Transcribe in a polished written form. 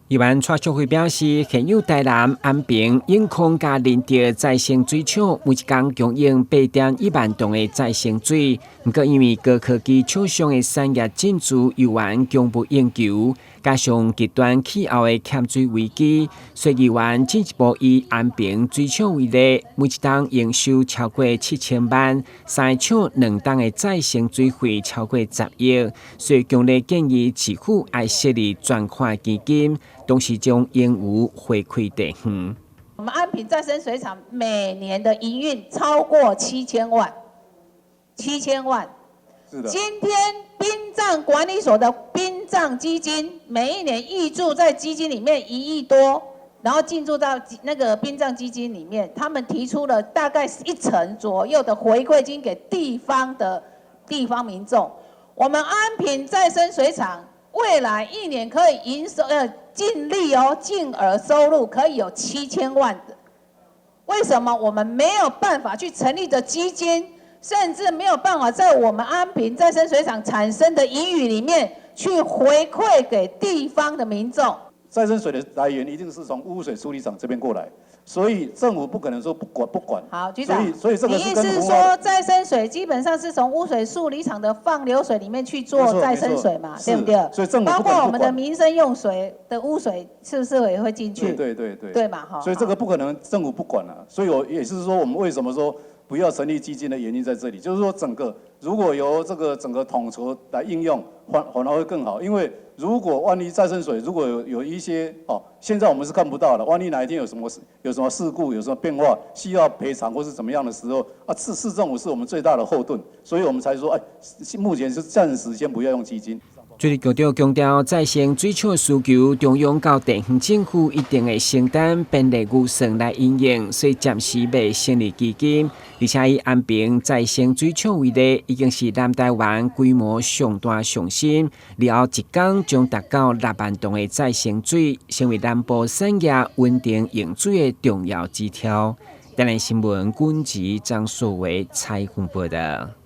议员蔡淑慧表示，现有台南、安平、永康加林德再生水厂，每一天供应8.1万吨的再生水。不过，因为高科技厂商的产业进驻油源供不应求，加上极端气候的欠水危机，所以议员进一步以安平水厂为例，每一档营收超过7000万，3个厂2档的再生水费超过10亿，所以强烈建议市府爱设立专款基金。同时将应有回馈地方。我们安平再生水厂每年的营运超过7000万，7000万。是的。今天殡葬管理所的殡葬基金每一年挹注在基金里面1亿多，然后进驻到那个殡葬基金里面，他们提出了大概1成左右的回馈金给地方民众。我们安平再生水厂未来1年可以净利净额收入可以有7000万的，为什么我们没有办法去成立的基金，甚至没有办法在我们安平再生水厂产生的盈余里面去回馈给地方的民众？再生水的来源一定是从污水处理厂这边过来，所以政府不可能说不管。好，局长，所以这个是你意思是说再生水基本上是从污水处理厂的放流水里面去做再生水嘛，对不对？所以政府包括我们的民生用水的污水是不是也会进去？对嘛，哈。所以这个不可能政府不管了，所以我也是说我们为什么说不要成立基金的原因在这里，就是说如果由这个整个统筹来应用，反而会更好。因为如果万一再生水如果有一些现在我们是看不到的，万一哪一天有什么事故，有什么变化，需要赔偿或是怎么样的时候，市政府是我们最大的后盾，所以我们才说，目前是暂时先不要用基金。水利局长强调，再生水厂需求中央到地方政府一定的承担便利预算来应用，所以暂时未成立基金。而且以安平再生水厂为例，已经是南台湾规模上大上新，以后一天将达到6万吨的再生水，成为南部产业稳定用水的重要指标。台南新闻军籍张素维采访报道。